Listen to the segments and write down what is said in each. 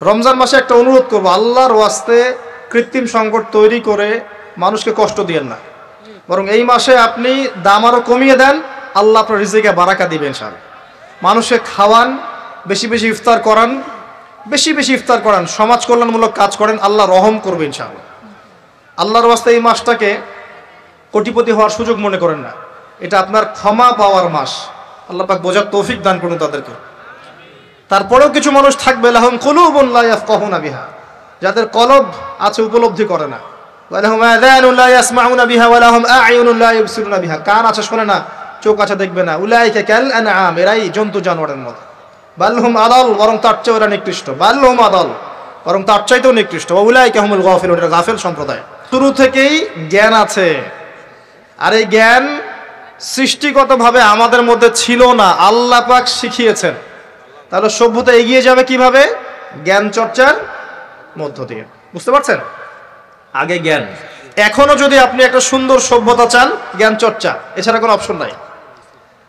রমজান মাসে একটা অনুরোধ করবো, আল্লাহর ওয়াস্তে কৃত্রিম সংকট তৈরি করে মানুষকে কষ্ট দিয়েন না, বরং এই মাসে আপনি দাম আরও কমিয়ে দেন, আল্লাহ আপনার রিজিকে বারাকা দিবেন। ইনশাআল্লাহ মানুষকে খাওয়ান, বেশি বেশি ইফতার করান, বেশি বেশি ইফতার করান, সমাজ কল্যাণমূলক কাজ করেন, আল্লাহ রহম করবে ইনশাআল্লাহ। আল্লাহর ওয়াস্তে এই মাসটাকে কোটিপতি হওয়ার সুযোগ মনে করেন না, এটা আপনার ক্ষমা পাওয়ার মাস। আল্লাহ পাক বোঝার তৌফিক দান করুন তাদেরকে। তারপরেও কিছু মানুষ থাকবে লাহুম কুলুবুন লা ইয়াফকাহুনা বিহা, যাদের কলব আছে উপলব্ধি করে না, ওয়া লাহুম আযানুন লা ইয়াসমাউনা বিহা ওয়া লাহুম আ'য়ুনুন লা ইবসিরুনা বিহা, কান আছে শোনে না, চোখ আছে দেখবে না। উলাইকা কাল আনআম, এরাই জন্তু জানোয়ারের মতো। বালহুম আদাল, বরং তার চেয়েও এরা নিকৃষ্ট। বালহুম আদাল, বরং তার চাইতেও নিকৃষ্ট। ওয়া উলাইকা হুমুল গাফিলুন, এরা গাফিল সম্প্রদায়। শুরু থেকেই জ্ঞান আছে, আর এই জ্ঞান সৃষ্টিগতভাবে আমাদের মধ্যে ছিল না, আল্লাহ পাক শিখিয়েছেন। তাহলে সভ্যতা এগিয়ে যাবে কিভাবে? জ্ঞান চর্চার মধ্য দিয়ে। বুঝতে পারছেন? আগে জ্ঞান। এখনো যদি আপনি একটা সুন্দর সভ্যতা চান, জ্ঞান চর্চা, এছাড়া কোনো অপশন নাই।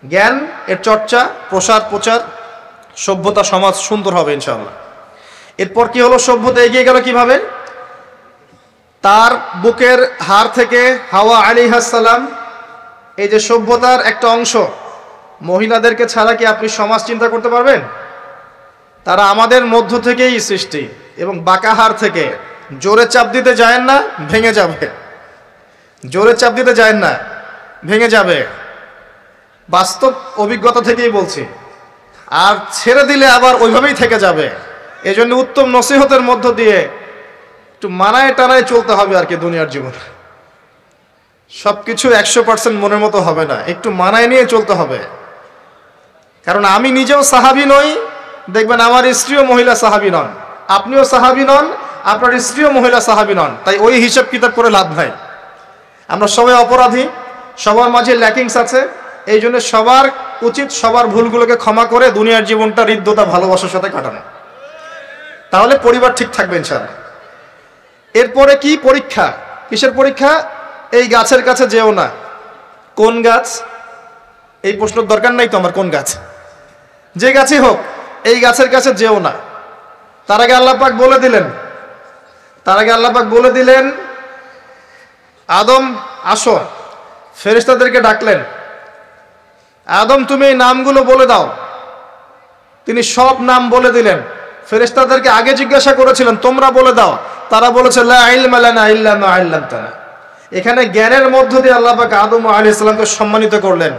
জ্ঞান এর চর্চা, প্রসার প্রচার, সভ্যতা সমাজ সুন্দর হবে ইনশাআল্লাহ। এরপর কি হলো? সভ্যতা এগিয়ে গেল কিভাবে? তার বুকের হাড় থেকে হাওয়া আলাইহিস সালাম, এই যে সভ্যতার একটা অংশ, মহিলাদেরকে ছাড়া কি আপনি সমাজ চিন্তা করতে পারবেন? তারা আমাদের মধ্য থেকেই সৃষ্টি, এবং বাঁকা হাড় থেকে। জোরে চাপ দিতে যায় না, ভেঙে যাবে। জোরে চাপ দিতে যায় না, ভেঙে যাবে। বাস্তব অভিজ্ঞতা থেকেই বলছি। আর ছেড়ে দিলে আবার ওইভাবেই থেকে যাবে। এজন্য উত্তম নসিহতের মধ্য দিয়ে একটু মানায় টানায় চলতে হবে আর কি দুনিয়ার জীবন। সবকিছু 100% মনের মতো হবে না, একটু মানায় নিয়ে চলতে হবে। কারণ আমি নিজেও সাহাবী নই, দেখবেন আমার স্ত্রীও মহিলা সাহাবী নন, আপনিও সাহাবী নন, আপনার স্ত্রীও মহিলা সাহাবী নন। তাই ওই হিসাব কিতাব করে লাভ নাই। আমরা সবাই অপরাধী, সবার মাঝে ল্যাকিংস আছে। এই জন্য সবার উচিত সবার ভুলগুলোকে ক্ষমা করে দুনিয়ার জীবনটা হৃদ্যতা ভালোবাসার সাথে কাটানো, তাহলে পরিবার ঠিক থাকবে ইনশাআল্লাহ। এরপরে কি? পরীক্ষা। কিসের পরীক্ষা? এই গাছের কাছে যেও না। কোন গাছ? এই প্রশ্নের দরকার নাই তো আমার, কোন গাছ? যে গাছই হোক, এই গাছের কাছে যেও না। তার আগে আল্লাহ পাক বলে দিলেন আদম আসো। ফেরেশতাদেরকে ডাকলেন, আদম তুমি এই নামগুলো বলে দাও। তিনি সব নাম বলে দিলেন। ফেরেশতাদেরকে আগে জিজ্ঞাসা করেছিলেন তোমরা বলে দাও, তারা বলেছে লা ইলমা লানা ইল্লা মা আল্লামতানা। এখানে জ্ঞানের মধ্য দিয়ে আল্লাহ পাক আদম আলাইহিস সালামকে সম্মানিত করলেন।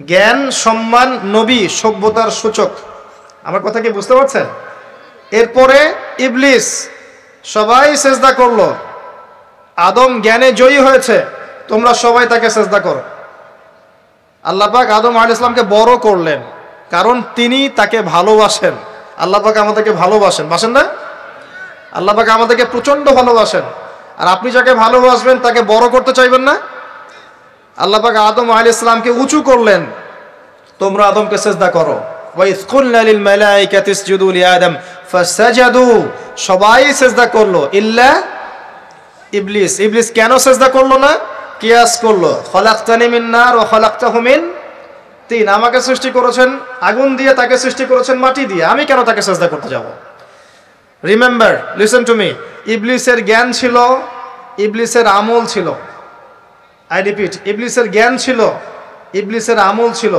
জ্ঞান, সম্মান, নবী, সভ্যতার সূচক। আমার কথা কি বুঝতে পারছেন? এরপরে ইবলিস, সবাই সেজদা করলো। আদম জ্ঞানে জয়ী হয়েছে, তোমরা সবাই তাকে সেজদা করো। আল্লাহ পাক আদম আলাইহিস সালামকে বড় করলেন, কারণ তিনি তাকে ভালোবাসেন। আল্লাহ পাক আমাদেরকে ভালোবাসেন, বাসেন না? আল্লাহ পাক আমাদেরকে প্রচন্ড ভালোবাসেন। আর আপনি যাকে ভালোবাসবেন তাকে বড় করতে চাইবেন না? আল্লাহ পাক আদম আলাইহিস সালামকে উঁচু করলেন, তোমরা আদমকে সিজদা করো। ওয়া ইয কুলনা লিল মালাইকাতি ইসজুদু লিআদম ফাসাজাদু, সবাই সিজদা করলো ইল্লা ইবলিস। ইবলিস কেন সিজদা করলো না? কিয়াস করলো, খলাকতানি মিন নার ওয়া খলাকতাহু মিন তিন। আমাকে সৃষ্টি করেছেন আগুন দিয়ে, তাকে সৃষ্টি করেছেন মাটি দিয়ে, আমি কেন তাকে সিজদা করতে যাব? রিমেম্বার, লিসেন টু মি, ইবলিসের জ্ঞান ছিল, ইবলিসের আমল ছিল। আই রিপিট, ইবলিসের জ্ঞান ছিল, ইবলিসের আমল ছিল।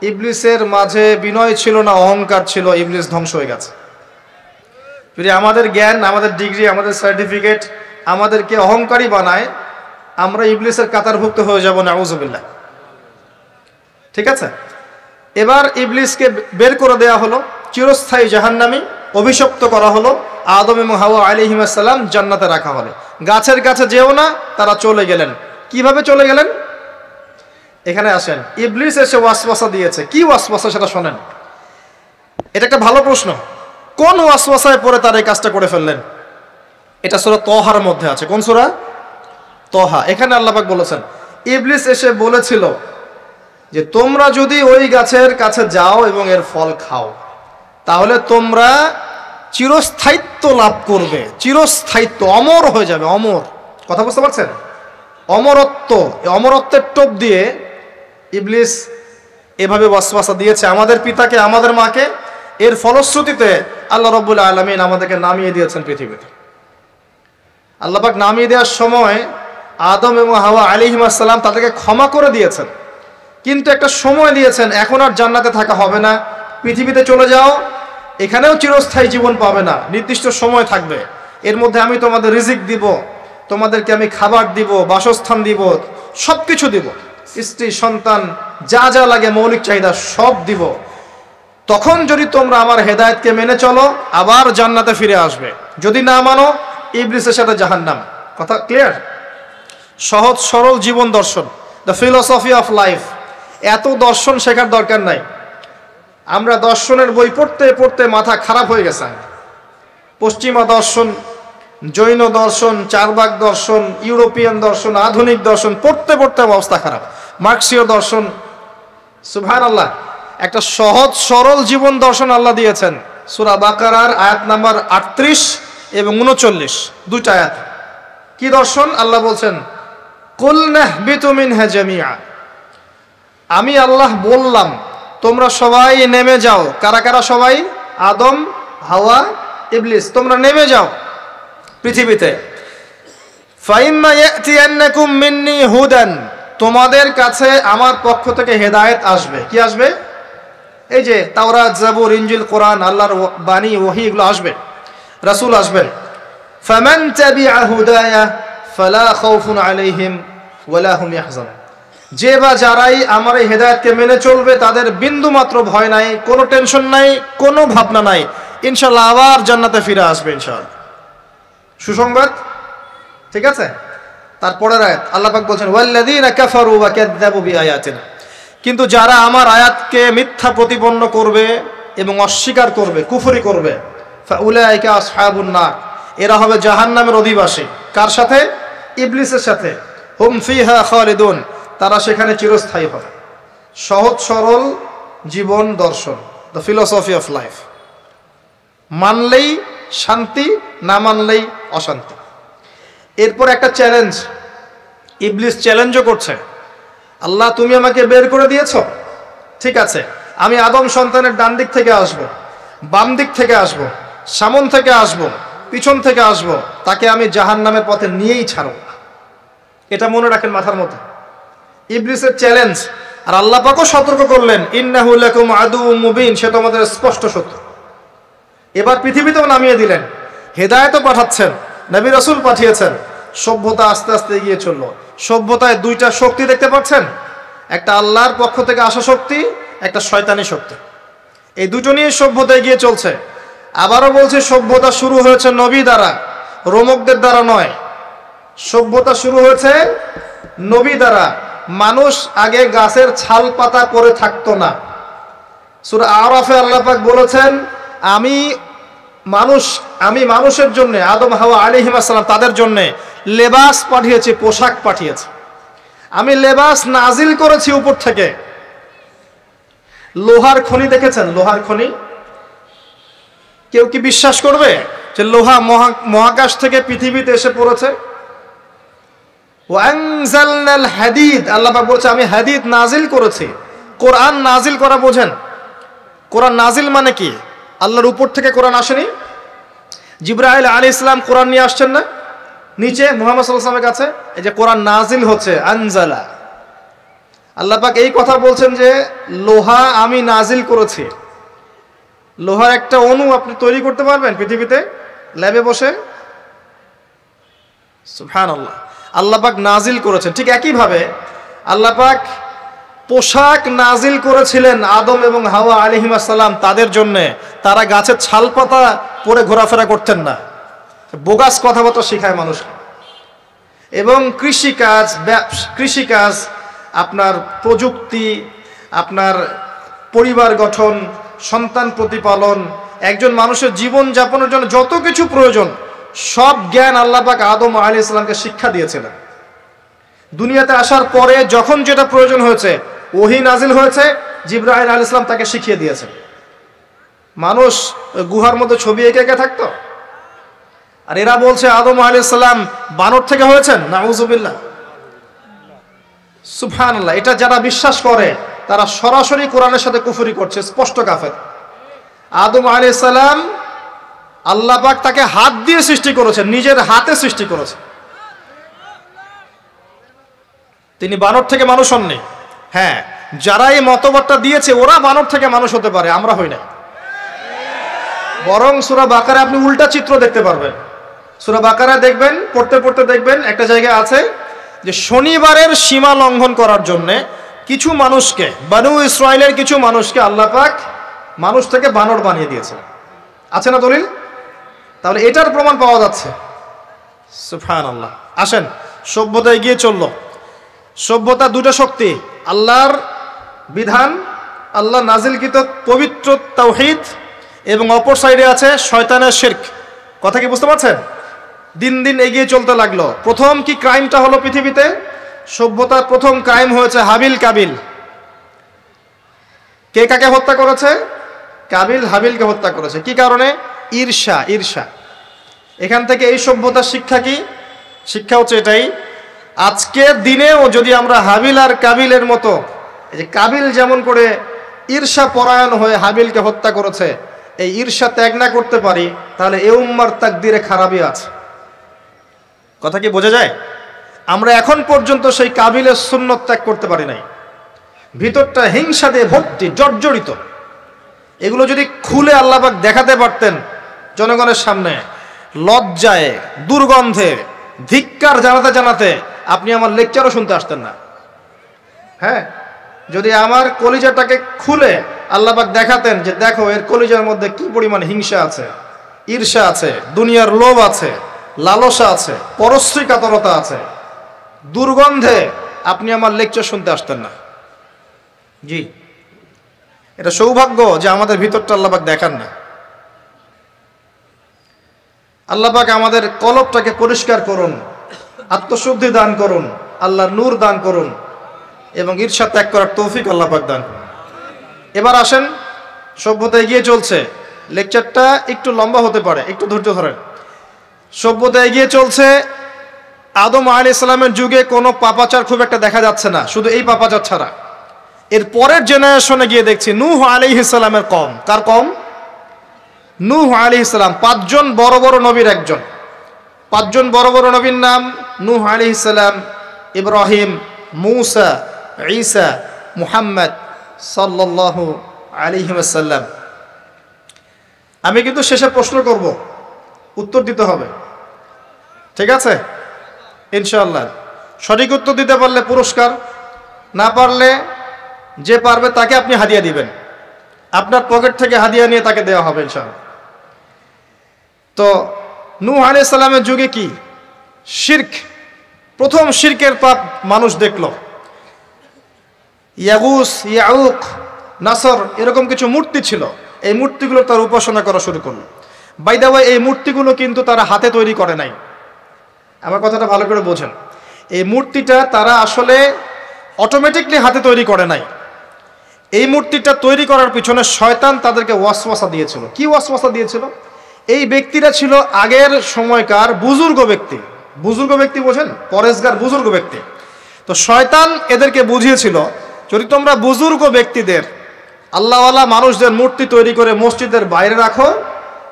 ইবলিসের মাঝে বিনয় ছিল না, অহংকার ছিল। ইবলিস ধ্বংস হয়ে গেছে। আমাদের জ্ঞান, আমাদের ডিগ্রি, আমাদের সার্টিফিকেট আমাদেরকে অহংকারী বানায়, আমরা ইবলিসের কাতারভুক্ত হয়ে যাব, নাউযুবিল্লাহ। ঠিক আছে? এবার ইবলিসকে বের করে দেয়া হলো, চিরস্থায়ী জাহান্নামী, অভিশপ্ত করা হলো। আদম এবং হাওয়া আলাইহিস সালাম জান্নাতে রাখা হলো। গাছের কাছে যেও না, তারা চলে গেলেন। কিভাবে চলে গেলেন? এখানে আসেন। ইবলিস এসে ওয়াসওয়াসা দিয়েছে। কি ওয়াসওয়াসা সেটা শোনেন। এটা একটা ভালো প্রশ্ন। কোন ওয়াসওয়াসায় পড়ে তারা এই কাজটা করে ফেললেন? এটা সূরা তহার মধ্যে আছে। কোন সূরা? তহা। এখানে আল্লাহ পাক বলেছেন, ইবলিস এসে বলেছিল যে তোমরা যদি ওই গাছের কাছে যাও এবং এর ফল খাও, তাহলে তোমরা চিরস্থায়িত্ব লাভ করবে। চিরস্থায়িত্ব, অমর হয়ে যাবে, অমর। কথা বুঝতে পারছেন? অমরত্ব। অমরত্বের টোপ দিয়ে ইবলিস এভাবে ওয়াসওয়াসা দিয়েছে আমাদের পিতাকে, আমাদের মাকে। এর ফলশ্রুতিতে আল্লাহ রাব্বুল আলামিন আমাদেরকে নামিয়ে দিয়েছেন পৃথিবীতে। আল্লাহ পাক নামিয়ে দেওয়ার সময় আদম এবং হাওয়া আলাইহিস সালাম তাদেরকে ক্ষমা করে দিয়েছেন, কিন্তু একটা সময় দিয়েছেন, এখন আর জান্নাতে থাকা হবে না, পৃথিবীতে চলে যাও, এখানেও চিরস্থায়ী জীবন পাবে না, নির্দিষ্ট সময় থাকবে, এর মধ্যে আমি তোমাদের রিজিক দিব, তোমাদেরকে আমি খাবার দিব, বাসস্থান দিব, সব কিছু দিব, স্ত্রী সন্তান যা যা লাগে মৌলিক চাহিদা সব দিব, তখন যদি তোমরা আমার হেদায়েতকে মেনে চলো আবার জান্নাতে ফিরে আসবে, যদি না মানো ইবলিসের সাথে জাহান্নাম। কথা ক্লিয়ার? সহজ সরল জীবন দর্শন, দ্য ফিলোসফি অফ লাইফ। এত দর্শন শেখার দরকার নাই। আমরা দর্শনের বই পড়তে পড়তে মাথা খারাপ হয়ে গেছে। পশ্চিমা দর্শন, জৈন দর্শন, চারবাক দর্শন, ইউরোপিয়ান দর্শন, আধুনিক দর্শন পড়তে পড়তে অবস্থা খারাপ, মার্কসীয় দর্শন। সুবহানাল্লাহ, একটা সহজ সরল জীবন দর্শন আল্লাহ দিয়েছেন। সূরা বাকারার আয়াত নাম্বার 38 এবং 39, দুইটা আয়াত। কি দর্শন? আল্লাহ বলছেন, কুল নাহবিতু মিনহা জামিআ, আমি আল্লাহ বললাম তোমরা সবাই নেমে যাও। কারা কারা সবাই? আদম, হাওয়া, ইবলিস, তোমরা নেমে যাও পৃথিবীতে। ফাইম্মা ইয়াতিয়ান্নাকুম মিন্নি হুদান, তোমাদের কাছে আমার পক্ষ থেকে হেদায়েত আসবে। কি আসবে? এই যে তাওরাত, জাবুর, ইনজিল, কোরআন, আল্লাহর বাণী, ওহী, এগুলো আসবে, রাসূল আসবেন। ফামান তাবিআ হুদায়া ফালা খাউফুন আলাইহিম ওয়ালা হুম ইয়াহজানুন, যে বা যারাই আমার এই হেদায়েতকে মেনে চলবে তাদের বিন্দু মাত্র ভয় নাই, কোনো টেনশন নাই, কোনো ভাবনা নাই, ইনশাআল্লাহ আবার জান্নাতে ফিরে আসবে ইনশাআল্লাহ। সুসংবাদ, ঠিক আছে? তারপরের আয়াত আল্লাহ পাক বলছেন, ওয়াল্লাযীনা কাফারু ওয়া কাযযাবু বিআয়াতিনা, কিন্তু যারা আমার আয়াতকে মিথ্যা প্রতিপন্ন করবে এবং অস্বীকার করবে, কুফরি করবে, ফাউলাইকা আসহাবুন নার, এরা হবে জাহান্নামের অধিবাসী। কার সাথে? ইবলিসের সাথে। হুম ফিহা খালিদুন, তারা সেখানে চিরস্থায়ী হবে। সহজ সরল জীবন দর্শন, দ্য ফিলোসফি অফ লাইফ। মানলেই শান্তি, না মানলেই অশান্তি। এরপর একটা চ্যালেঞ্জ, ইবলিস চ্যালেঞ্জও করছে, আল্লাহ তুমি আমাকে বের করে দিয়েছ, ঠিক আছে, আমি আদম সন্তানের ডান দিক থেকে আসব, বাম দিক থেকে আসব, সামন থেকে আসব, পিছন থেকে আসব, তাকে আমি জাহান্নামের পথে নিয়েই ছাড়ব। এটা মনে রাখেন মাথার মধ্যে, ইবলিসের চ্যালেঞ্জ। আর আল্লাহ পাকও সতর্ক করলেন, ইন্নাহু লাকুম আদুউম মুবিন, সে তোমাদের স্পষ্ট শত্রু। এবার পৃথিবীতেও নামিয়ে দিলেন, হেদায়েতও পাঠাচ্ছেন, নবী রাসূল পাঠিয়েছেন। সভ্যতা আস্তে আস্তে এগিয়ে চললো। সভ্যতায় দুইটা শক্তি দেখতে পাচ্ছেন, একটা আল্লাহর পক্ষ থেকে আসা শক্তি, একটা শয়তানি শক্তি। এই দুটো নিয়ে সভ্যতা এগিয়ে চলছে। আবারও বলছে, সভ্যতা শুরু হয়েছে নবী দ্বারা, রোমকদের দ্বারা নয়। সভ্যতা শুরু হয়েছে নবী দ্বারা। মানুষ আগে গাছের ছাল পাতা পরে থাকতো না। সূরা আরাফে আল্লাহ পাক বলেছেন, আমি মানুষের জন্য, আদম হাওয়া আলাইহিস সালাম তাদের জন্য লেবাস পাঠিয়েছি, পোশাক পাঠিয়েছি, আমি লেবাস নাজিল করেছি উপর থেকে। লোহার খনি দেখেছেন? লোহার খনি কেউ কি বিশ্বাস করবে যে লোহা মহাকাশ থেকে পৃথিবীতে এসে পড়েছে? ওয়ানজালনাল হাদিদ, আল্লাহ পাক বলছে আমি হাদিদ নাজিল করেছি। কোরআন নাজিল করা বোঝেন? কোরআন নাজিল মানে কি? আল্লাহর উপর থেকে কোরআন আসেনি। জিবরাইল আলাইহিস সালাম কোরআন নিয়ে আসছেন না নিচে মুহাম্মদ সাল্লাল্লাহু আলাইহি ওয়াসাল্লামের কাছে? এই যে কোরআন নাজিল হচ্ছে, আনজালা। আল্লাহ পাক এই কথা বলছেন যে লোহা আমি নাজিল করেছি। লোহার একটা অণু আপনি তৈরি করতে পারবেন পৃথিবীতে ল্যাবে বসে? সুবহানাল্লাহ। আল্লাহ পাক নাজিল করেছেন। ঠিক একইভাবে আল্লাহ পাক পোশাক নাজিল করেছিলেন আদম এবং হাওয়া আলাইহিস সালাম তাদের জন্য। তারা গাছের ছাল পাতা পরে ঘোরাফেরা করতেন না। বোগাস কথাবার্তা শেখায় মানুষকে। এবং কৃষিকাজ, আপনার প্রযুক্তি, আপনার পরিবার গঠন, সন্তান প্রতিপালন, একজন মানুষের জীবন যাপনের জন্য যত কিছু প্রয়োজন সব জ্ঞান আল্লাহ পাক আদম আলাইহিস সালামকে শিক্ষা দিয়েছিলেন। দুনিয়াতে আসার পরে যখন যেটা প্রয়োজন হয়েছে, ওহী নাজিল হয়েছে, জিবরাইল আলাইহিস সালাম তাকে শিখিয়ে দিয়েছেন। মানুষ গুহার মধ্যে ছবি এঁকে থাকতো। আর এরা বলছে আদম আলাইহিস সালাম বানর থেকে হয়েছেন। নাউযুবিল্লাহ, সুবহানাল্লাহ। এটা যারা বিশ্বাস করে তারা সরাসরি কোরআনের সাথে কুফরি করছে, স্পষ্ট কাফের। আদম আলাইহিস সালাম আল্লাহ পাক তাকে হাত দিয়ে সৃষ্টি করেছেন, নিজের হাতে সৃষ্টি করেছেন। তিনি বানর থেকে মানুষ হননি। হ্যাঁ, যারা এই মতবাদটা দিয়েছে ওরা বানর থেকে মানুষ হতে পারে, আমরা হই না। বরং সূরা বাকারা আপনি উল্টা চিত্র দেখতে পারবেন। সূরা বাকারা দেখবেন, পড়তে পড়তে দেখবেন একটা জায়গায় আছে যে শনিবারের সীমা লঙ্ঘন করার জন্য কিছু মানুষকে, বনু ইসরাইলের কিছু মানুষকে আল্লাহ পাক মানুষ থেকে বানর বানিয়ে দিয়েছে। আছে না দলিল? তাহলে এটার প্রমাণ পাওয়া যাচ্ছে। সুবহানাল্লাহ। আসেন, সভ্যতা এগিয়ে চলল। সভ্যতা দুটো শক্তি, আল্লাহর বিধান, আল্লাহ নাজিলকৃত পবিত্র তাওহীদ, এবং অপর সাইডে আছে শয়তানের শিরক। কথা কি বুঝতে পারছেন? দিন দিন এগিয়ে চলতে লাগলো। প্রথম কি ক্রাইমটা হলো পৃথিবীতে? সভ্যতার প্রথম ক্রাইম হয়েছে হাবিল কাবিল। কে কাকে হত্যা করেছে? কাবিল হাবিলকে হত্যা করেছে। কি কারণে? ঈর্ষা। ঈর্ষা। এখান থেকে এই সভ্যতার শিক্ষা কি? শিক্ষা হচ্ছে এটাই, আজকের দিনেও যদি আমরা হাবিল আর কাবিলের মতো, এই যে কাবিল যেমন করে ঈর্ষা পরায়ণ হয়ে হাবিলকে হত্যা করেছে, এই ঈর্ষা ত্যাগ না করতে পারি, তাহলে এ উম্মার তাকদিরে খারাপই আছে। কথা কি বোঝা যায়? আমরা এখন পর্যন্ত সেই কাবিলের সুন্নত ত্যাগ করতে পারি নাই। ভিতরটা হিংসা দিয়ে ভর্তি, জর্জরিত। এগুলো যদি খুলে আল্লাহ পাক দেখাতে পারতেন জনগণের সামনে, লজ্জায়, দুর্গন্ধে, ধিক্কার জানাতে জানাতে আপনি আমার লেকচারও শুনতে আসতেন না। হ্যাঁ, যদি আমার কলিজাটাকে খুলে আল্লাহ পাক দেখাতেন যে দেখো এর কলিজার মধ্যে কি পরিমাণ হিংসা আছে, ঈর্ষা আছে, দুনিয়ার লোভ আছে, লালসা আছে, পরশ্রী কাতরতা আছে, দুর্গন্ধে আপনি আমার লেকচার শুনতে আসতেন না। জি, এটা সৌভাগ্য যে আমাদের ভিতরটা আল্লাহ পাক দেখান না। আল্লাহ পাক আমাদের কলবটাকে পরিষ্কার করুন, আত্মশুদ্ধি দান করুন, আল্লাহর নূর দান করুন, এবং ঈর্ষা ত্যাগ করার তৌফিক আল্লাহ পাক দান করুন। এবার আসেন, সভ্যতা এগিয়ে চলছে। লেকচারটা একটু লম্বা হতে পারে, একটু ধৈর্য ধরেন। সভ্যতা এগিয়ে চলছে। আদম আলাইহিস সালামের যুগে কোনো পাপাচার খুব একটা দেখা যাচ্ছে না, শুধু এই পাপাচার ছাড়া। এর পরের জেনারেশনে গিয়ে দেখছি নূহ আলাইহিস সালামের কম। কার কম? নূহ আলাইহিস সালাম। 5 জন বড় বড় নবীর একজন। 5 জন বড় বড় নবীর নাম নূহ আলাইহিস সালাম, ইব্রাহিম, মূসা, ঈসা, মুহাম্মদ সাল্লাল্লাহু আলাইহি ওয়াসাল্লাম। আমি কিন্তু শেষে প্রশ্ন করব, উত্তর দিতে হবে, ঠিক আছে? ইনশাআল্লাহ। সঠিক উত্তর দিতে পারলে পুরস্কার, না পারলে যে পারবে তাকে আপনি হাদিয়া দিবেন, আপনার পকেট থেকে হাদিয়া নিয়ে তাকে দেওয়া হবে ইনশাআল্লাহ। তো নূহ আলাইহিস সালামের যুগে কি শিরক, প্রথম শিরকের পাপ মানুষ দেখল। ইয়াগুস, ইয়াউক, নাসর, এরকম কিছু মূর্তি ছিল। এই মূর্তিগুলো তার উপাসনা করা শুরু করলো। বাই দ্য ওয়ে, এই মূর্তিগুলো কিন্তু তারা হাতে তৈরি করে নাই। আমার কথাটা ভালো করে বোঝেন। এই মূর্তিটা তারা আসলে অটোমেটিকলি হাতে তৈরি করে নাই। এই মূর্তিটা তৈরি করার পিছনে শয়তান তাদেরকে ওয়াসওয়াসা দিয়েছিল। কি ওয়াসওয়াসা দিয়েছিল? এই ব্যক্তিরা ছিল আগের সময়কার বুজুর্গ ব্যক্তি। বুজুর্গ ব্যক্তি বোঝেন? পরেশগার বুজুর্গ ব্যক্তি। তো শয়তান এদেরকে বুঝিয়েছিল, যদি তোমরা বুজুর্গ ব্যক্তিদের, আল্লাহওয়ালা মানুষদের মূর্তি তৈরি করে মসজিদের বাইরে রাখো,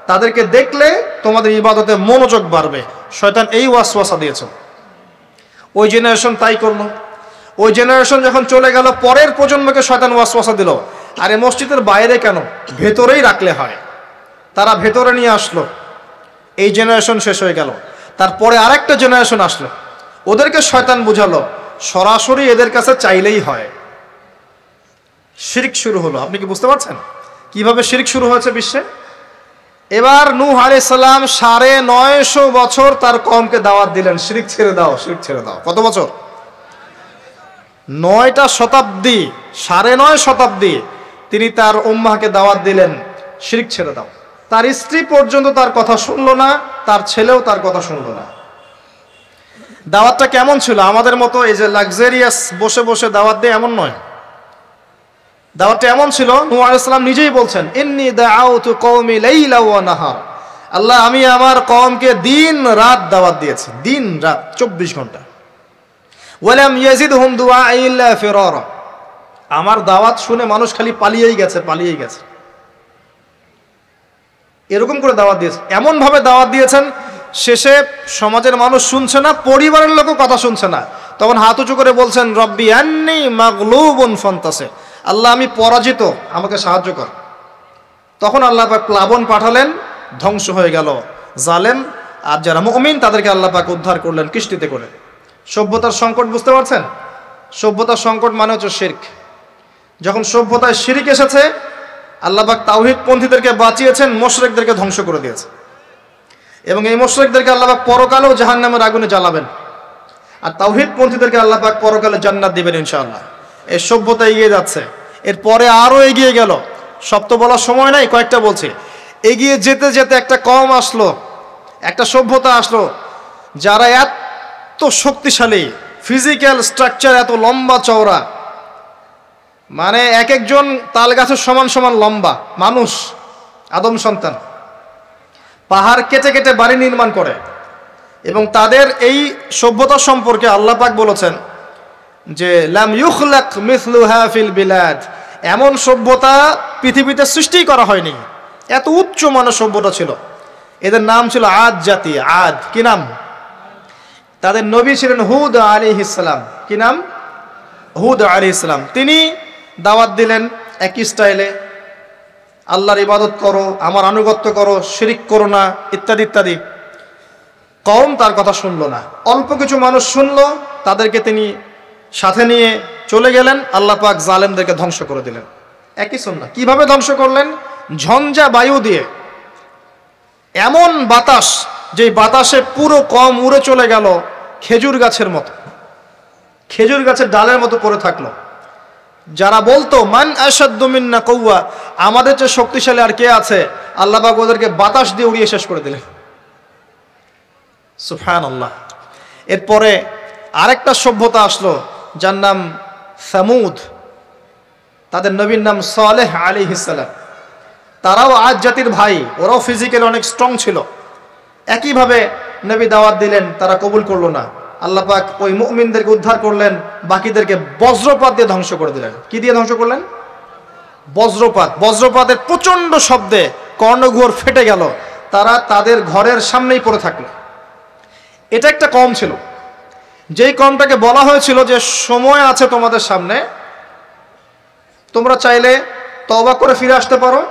তাদেরকে দেখলে তোমাদের ইবাদতে মনোযোগ বাড়বে। শয়তান এই ওয়াসওয়াসা দিয়েছিল। ওই জেনারেশন তাই করলো। ওই জেনারেশন যখন চলে গেল, পরের প্রজন্মকে শয়তান ওয়াসওয়াসা দিল, আরে মসজিদের বাইরে কেন, ভেতরেই রাখলে হয়। তারা ভেতরে নিয়ে আসলো। এই জেনারেশন শেষ হয়ে গেল। তারপরে আরেকটা জেনারেশন আসলো, ওদেরকে শয়তান বুঝালো সরাসরি এদের কাছে চাইলেই হয়। শিরক শুরু হলো। আপনি কি বুঝতে পারছেন কিভাবে শিরক শুরু হয়েছে বিশ্বে? এবার নূহ আলাইহিস সালাম 950 বছর তার কওমকে দাওয়াত দিলেন, শিরক ছেড়ে দাও, শিরক ছেড়ে দাও। কত বছর? 9টা শতাব্দী, 9.5 শতাব্দী তিনি তার উম্মাহকে দাওয়াত দিলেন, শিরক ছেড়ে দাও। তার স্ত্রী পর্যন্ত তার কথা শুনলো না, তার ছেলেও তার কথা শুনলো না। দাওয়াতটা কেমন ছিল? আমাদের মতো এই যে লাক্সারিয়াস বসে বসে দাওয়াত দেয় এমন নয়। দাওয়াতটা এমন ছিল, নূহ আলাইহিস সালাম নিজেই বলছেন, ইন্নী দাআউতু কওমি লাইলা ওয়া নাহার। আল্লাহ, আমি আমার কওমকে দিন রাত দাওয়াত দিয়েছি, দিন রাত 24 ঘন্টা। ওয়ালাম ইয়াজিদহুম দুআই ইল্লা ফিরারা। আমার দাওয়াত শুনে মানুষ খালি পালিয়েই গেছে, পালিয়েই গেছে। এরকম করে দাওয়াত দিয়েছেন, এমনভাবে দাওয়াত দিয়েছেন, শেষে সমাজের মানুষ শুনছে না, পরিবারের লোকও কথা শুনছে না। তখন হাত উঁচু করে বলছেন, রব্বি আন্নি মাগলুবুন ফান্তাসির, আল্লাহ আমি পরাজিত, আমাকে সাহায্য কর। তখন আল্লাহ পাক প্লাবন পাঠালেন, ধ্বংস হয়ে গেল জালেম, আর যারা মুমিন তাদেরকে আল্লাহ পাক উদ্ধার করলেন কিস্তিতে করে। সভ্যতার সংকট বুঝতে পারছেন? সভ্যতার সংকট মানে হচ্ছে শিরক। যখন সভ্যতায় শিরক এসেছে, আল্লাহ পাক তাওহীদপন্থীদেরকে বাঁচিয়েছেন, মুশরিকদেরকে ধ্বংস করে দিয়েছে। এবং এই মুশরিকদেরকে আল্লাহ পাক পরকালেও জাহান্নামের আগুনে জ্বালাবেন, আর তাওহীদপন্থীদেরকে আল্লাহ পাক পরকালে জান্নাত দিবেন ইনশাআল্লাহ। এই সভ্যতা এগিয়ে যাচ্ছে, এরপরে আরও এগিয়ে গেল। সব তো বলার সময় নাই, কয়েকটা বলছি। এগিয়ে যেতে যেতে একটা কওম আসলো, একটা সভ্যতা আসলো, যারা এত শক্তিশালী, ফিজিক্যাল স্ট্রাকচার এত লম্বা চওড়া, মানে এক একজন তাল গাছের সমান সমান লম্বা মানুষ, আদম সন্তান, পাহাড় কেটে কেটে বাড়ি নির্মাণ করে। এবং তাদের এই সভ্যতা সম্পর্কে আল্লাহ পাক বলেছেন যে লাম ইউখলাক মিসলুহা ফিল বিলাদ, এমন সভ্যতা পৃথিবীতে সৃষ্টি করা হয়নি। এত উচ্চ মানের সভ্যতা ছিল। এদের নাম ছিল আদ জাতি। আদ কি নাম? তাদের নবী ছিলেন হুদ আলাইহিস সালাম। কি নাম? হুদ আলাইহিস সালাম। তিনি দাওয়াত দিলেন একই স্টাইলে, আল্লাহর ইবাদত করো, আমার আনুগত্য করো, শিরিক করো না, ইত্যাদি ইত্যাদি। কওম তার কথা শুনলো না। অল্প কিছু মানুষ শুনলো, তাদেরকে তিনি সাথে নিয়ে চলে গেলেন। আল্লাহ পাক জালেমদেরকে ধ্বংস করে দিলেন। একই সুন্নাহ। কিভাবে ধ্বংস করলেন? ঝঞ্ঝা বায়ু দিয়ে, এমন বাতাস, যে বাতাসে পুরো কওম উড়ে চলে গেল খেজুর গাছের মতো, খেজুর গাছের ডালের মতো পড়ে থাকলো। যারা বলতো মান আশাদ্দু মিন্না কুওয়া, আমাদের চেয়ে শক্তিশালী আর কে আছে, আল্লাহ পাক ওদেরকে বাতাস দিয়ে উড়িয়ে শেষ করে দিলেন। সুবহানাল্লাহ। এরপরে আরেকটা সভ্যতা আসলো, যার নাম সামুদ। তাদের নবীর নাম সালেহ আলাইহিস সালাম। তারাও আদ জাতির ভাই, ওরাও ফিজিক্যালি অনেক স্ট্রং ছিল। একইভাবে নবী দাওয়াত দিলেন, তারা কবুল করলো না। আল্লাহ পাক ওই মুমিনদেরকে উদ্ধার করলেন, বাকিদেরকে বজ্রপাত দিয়ে ধ্বংস করে দিলেন। কি দিয়ে ধ্বংস করলেন? বজ্রপাত। বজ্রপাতের প্রচণ্ড শব্দে কর্ণঘোর ফেটে গেল, তারা তাদের ঘরের সামনেই পড়ে থাকলো। এটা একটা কওম ছিল, যেই কওমটাকে বলা হয়েছিল যে সময় আছে তোমাদের সামনে, তোমরা চাইলে তওবা করে ফিরে আসতে পারো,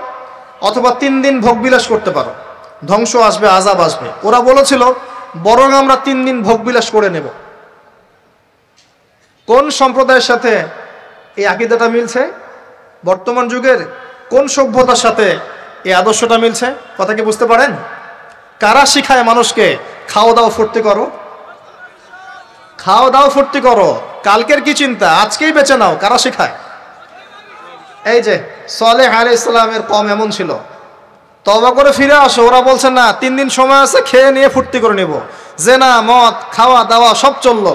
অথবা 3 দিন ভোগবিলাস করতে পারো, ধ্বংস আসবে, আযাব আসবে। ওরা বলেছিল বরং আমরা 3 দিন ভোগবিলাস করে নেব। কোন সম্প্রদায়ের সাথে এই আকীদাটা মিলছে? বর্তমান যুগের কোন সভ্যতার সাথে এই আদর্শটা মিলছে? কথা কি বুঝতে পারেন? কারা শিখায় মানুষকে খাও দাও ফুর্তি করো, খাও দাও ফুর্তি করো, কালকের কি চিন্তা, আজকেই বেঁচে নাও? কারা শিখায়? এই যে সালেহ আলাইহিস সালামের কওম এমন ছিল। তওবা করে ফিরে আসো, ওরা বলছে না, 3 দিন সময় আছে, খেয়ে নিয়ে ফুর্তি করে নেব। জেনা, মদ, খাওয়া দাওয়া সব চললো।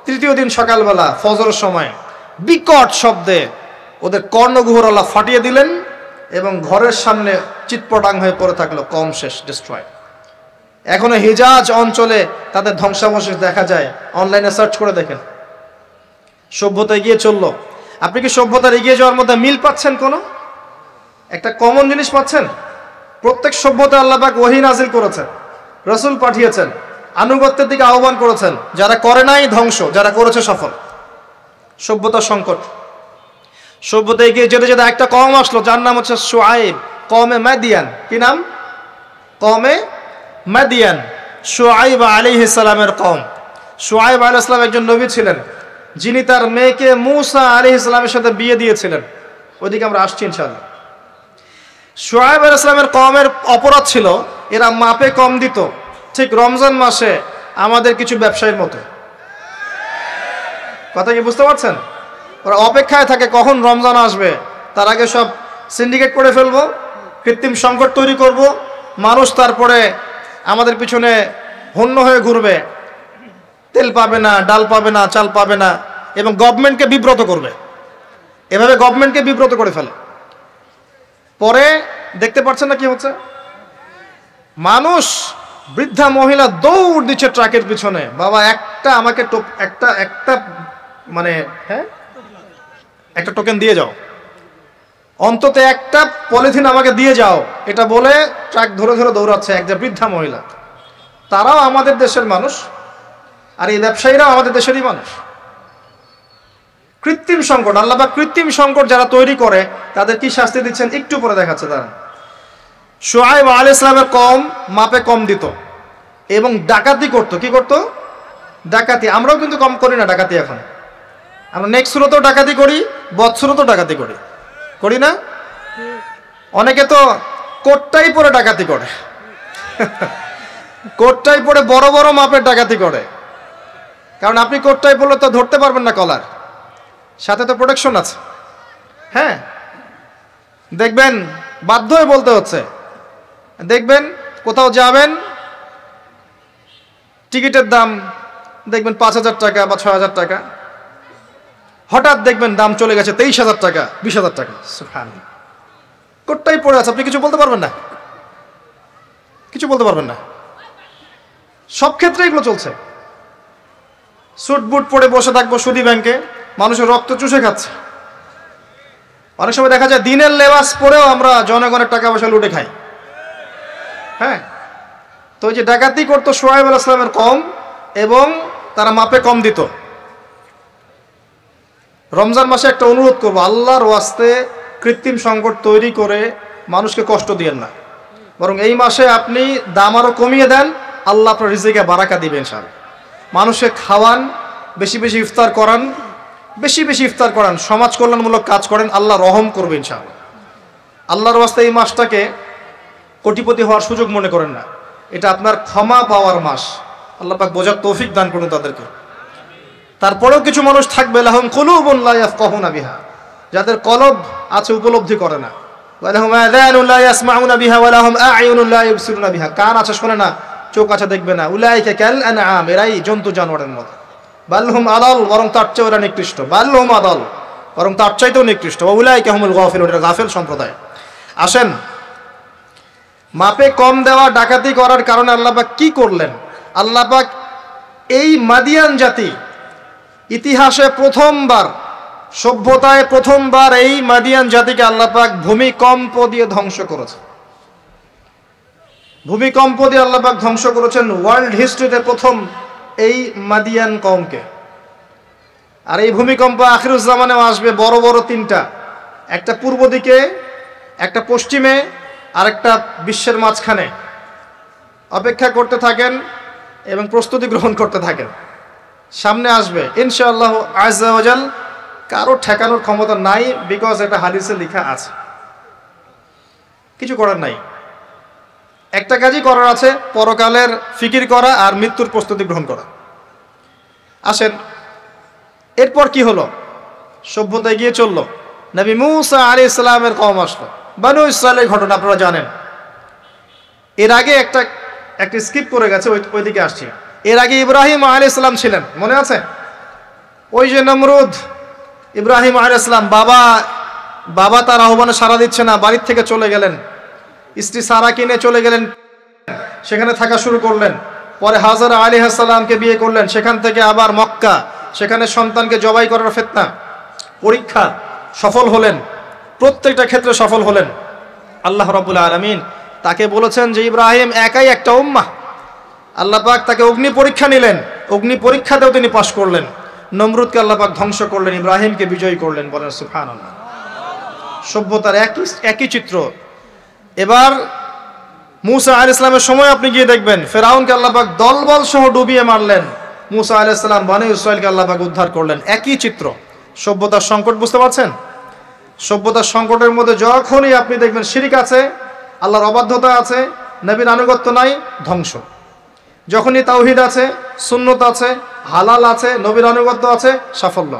তৃতীয় দিন সকালবেলা ফজরের সময় বিকট শব্দে ওদের কর্ণগুহর আল্লাহ ফাটিয়ে দিলেন, এবং ঘরের সামনে চিৎপটাং হয়ে পড়ে থাকলো। কওম শেষ, ডিস্ট্রয়। এখনো হিজাজ অঞ্চলে তাদের ধ্বংসাবশেষ দেখা যায়, অনলাইনে সার্চ করে দেখেন। সভ্যতা এগিয়ে চললো। আপনি কি সভ্যতার এগিয়ে যাওয়ার মধ্যে মিল পাচ্ছেন? কোনো একটা কমন জিনিস পাচ্ছেন? প্রত্যেক সভ্যতা আল্লাহ পাক ওহী নাজিল করেছেন, রাসূল পাঠিয়েছেন, আনুগত্যের দিকে আহ্বান করেছেন। যারা করে নাই ধ্বংস, যারা করেছে সফল। সভ্যতার সংকট। সভ্যতা এগিয়ে যেতে যেতে একটা কওম আসলো, যার নাম হচ্ছে শুআয়ব, কওমে মাদিয়ান। কি নাম? কওমে মাদিয়ান। শুআয়ব আলাইহিস সালামের কওম। শুআয়ব আলাইহিস সালাম একজন নবী ছিলেন, যিনি তার মেয়েকে মূসা আলাইহিস সালামের সাথে বিয়ে দিয়েছিলেন। ওইদিকে আমরা আসছি ইনশাআল্লাহ। শুআয়ব আলাইহিস সালামের কওমের অপরাধ ছিল, এরা মাপে কম দিত, ঠিক রমজান মাসে আমাদের কিছু ব্যবসায়ীর মতো। কথা কি বুঝতে পারছেন? ওরা অপেক্ষায় থাকে কখন রমজান আসবে, তার আগে সব সিন্ডিকেট করে ফেলবো, কৃত্রিম সংকট তৈরি করব, মানুষ তারপরে আমাদের পিছনে হন্য হয়ে ঘুরবে, তেল পাবে না, ডাল পাবে না, চাল পাবে না, এবং গভর্নমেন্টকে বিব্রত করবে। এভাবে গভর্নমেন্টকে বিব্রত করে ফেলে। পরে দেখতে পাচ্ছেন না কি হচ্ছে? মানুষ, বৃদ্ধা মহিলা দৌড় দিচ্ছে ট্রাকের পিছনে, বাবা একটা আমাকে একটা মানে হ্যাঁ একটা টোকেন দিয়ে যাও। অন্তত একটা পলিথিন আমাকে দিয়ে যাও, এটা বলে ট্রাক ধরে ধরে দৌড়াচ্ছে একজন বৃদ্ধা মহিলা। তারাও আমাদের দেশের মানুষ, আর এই ব্যবসায়ীরাও আমাদের দেশেরই মানুষ। কৃত্রিম সংকট, আল্লাহ পাক কৃত্রিম সংকট যারা তৈরি করে তাদের কি শাস্তি দিচ্ছেন একটু পরে দেখাচ্ছে। তারা শুআয়ব আলাইহিস সালামের কওম মাপে কম দিত এবং ডাকাতি করত। কি করত? ডাকাতি। আমরাও কিন্তু কম করি না ডাকাতি। এখন আমরা নেক্সট সুরতেও ডাকাতি করি, বৎসুরতেও ডাকাতি করি, করি না? অনেকে তো কোটটাই পরে ডাকাতি করে, কোটটাই পরে বড় বড় মাপের ডাকাতি করে। কারণ আপনি কোটটাই পরলে তো ধরতে পারবেন না কলার, সাথে তো প্রোটেকশন আছে। হ্যাঁ, দেখবেন বাধ্য হয়ে বলতে হচ্ছে। দেখবেন কোথাও যাবেন, টিকিটের দাম দেখবেন 5,000 টাকা বা 6,000 টাকা, হঠাৎ দেখবেন দাম চলে গেছে 23,000 টাকা, 20,000 টাকা। সুবহানাল্লাহ, কোটটাই পড়ে আছে, আপনি কিছু বলতে পারবেন না, কিছু বলতে পারবেন না। সব ক্ষেত্রে এগুলো চলছে। স্যুট বুট পরে বসে থাকবো সুদী ব্যাংকে, মানুষের রক্ত চুষে খাচ্ছে। অনেক সময় দেখা যায় দিনের লেবাস পরেও আমরা জনগণের টাকা পয়সা লুটে খাই। হ্যাঁ, তো ওই যে ডাকাতি করতো শুআয়ব আলাইহিস সালামের কওম, এবং তারা মাপে কম দিত। রমজান মাসে একটা অনুরোধ করব, আল্লাহর ওয়াস্তে কৃত্রিম সংকট তৈরি করে মানুষকে কষ্ট দিয়েন না, বরং এই মাসে আপনি দাম আরো কমিয়ে দেন, আল্লাহ আপনার রিজিকে বারাকা দিবেন। ইনশাআল্লাহ মানুষকে খাওয়ান, বেশি বেশি ইফতার করান, বেশি বেশি ইফতার করান, সমাজ কল্যাণমূলক কাজ করেন, আল্লাহ রহম করবে ইনশাআল্লাহ। আল্লাহর ওয়াস্তে এই মাসটাকে কোটিপতি হওয়ার সুযোগ মনে করেন না, এটা আপনার ক্ষমা পাওয়ার মাস। আল্লাহ পাক বোঝার তৌফিক দান করুন তাদেরকে। তারপরেও কিছু মানুষ থাকবে লাহুম কুলুবুন লা ইয়াফকাহুনা বিহা, যাদের কলব আছে উপলব্ধি করে না। ওয়া লাহুম আযানুন লা ইয়াসমাউনা বিহা ওয়া লাহুম আ'য়ুনুন লা ইবসিরুনা বিহা, কান আছে শোনে না, চোখ আছে দেখবে না। উলাইকা কাল আনআম, এরাই জন্তু জানোয়ারের মতো। বালহুম আদাল, বরং তার চেয়ে ওরা নিকৃষ্ট। বালহুম আদাল, বরং তার চাইতেও নিকৃষ্ট। ওয়া উলাইকা হুমুল গাফিলুন, এটা গাফিল সম্প্রদায়। আসেন, মাপে কম দেওয়া, ডাকাতি করার কারণে আল্লাহ পাক কি করলেন? আল্লাহ পাক এই মাদিয়ান জাতি ইতিহাসে প্রথমবার, সভ্যতায় প্রথমবার এই মাদিয়ান জাতিকে আল্লাহ পাক ভূমিকম্প দিয়ে ধ্বংস করেছে। ভূমিকম্প দিয়ে আল্লাহ পাক ধ্বংস করেছেন ওয়ার্ল্ড হিস্ট্রিতে প্রথম এই মাদিয়ান কওমকে। আর এই ভূমিকম্প আখিরুজ্জামানেও আসবে, বড় বড় তিনটা, একটা পূর্ব দিকে, একটা পশ্চিমে, আর একটা বিশ্বের মাঝখানে। অপেক্ষা করতে থাকেন এবং প্রস্তুতি গ্রহণ করতে থাকেন, সামনে আসবে ইনশাআল্লাহ আযজা ওয়া জাল। কারো ঠেকানোর ক্ষমতা নাই, বিকজ এটা হাদিসে লেখা আছে, কিছু করার নাই। একটা কাজই করার আছে, পরকালের ফিকির করা আর মৃত্যুর প্রস্তুতি গ্রহণ করা। আসেন, এরপর কি হলো? সভ্যতা এগিয়ে চললো, নবী মূসা আলাইহিস সালামের কওম আসলো, বনু ইসরাইলের ঘটনা আপনারা জানেন। এর আগে একটা স্কিপ করে গেছে, ওইদিকে আসছি। এর আগে ইব্রাহিম আলাইহিস সালাম ছিলেন, মনে আছে? ওই যে নমরুদ, ইব্রাহিম আলাইহিস সালাম বাবা তার আহ্বানে সাড়া দিচ্ছে না, বাড়ির থেকে চলে গেলেন, স্ত্রী সারা কিনে চলে গেলেন, সেখানে থাকা শুরু করলেন। পরে হাজারা আলাইহিস সালামকে বিয়ে করলেন, সেখান থেকে আবার মক্কা, সেখানে সন্তানকে জবাই করার ফিতনা, পরীক্ষা, সফল হলেন, প্রত্যেকটা ক্ষেত্রে সফল হলেন। আল্লাহ রাব্বুল আলামিন তাকে বলেছেন যে ইব্রাহিম একাই একটা উম্মাহ। আল্লাহ পাক তাকে অগ্নি পরীক্ষা নিলেন, অগ্নি পরীক্ষাতেও তিনি পাশ করলেন। নমরুদকে আল্লাহ পাক ধ্বংস করলেন, ইব্রাহিমকে বিজয়ী করলেন। বলেন সুবহানাল্লাহ। সভ্যতার একই চিত্র। এবার মূসা আলাইহিস সালামের সময় আপনি গিয়ে দেখবেন ফেরাউনকে আল্লাহ পাক দলবল সহ ডুবিয়ে মারলেন, মূসা আলাইহিস সালাম বনী ইসরাইলকে আল্লাহ পাক উদ্ধার করলেন। একই চিত্র। সভ্যতার সংকট, বুঝতে পারছেন? সভ্যতার সংকটের মধ্যে যখনই আপনি দেখবেন শিরক আছে, আল্লাহর অবাধ্যতা আছে, নবীর আনুগত্য নাই, ধ্বংস। যখনই তাওহীদ আছে, সুন্নত আছে, হালাল আছে, নবীর আনুগত্য আছে, সাফল্য।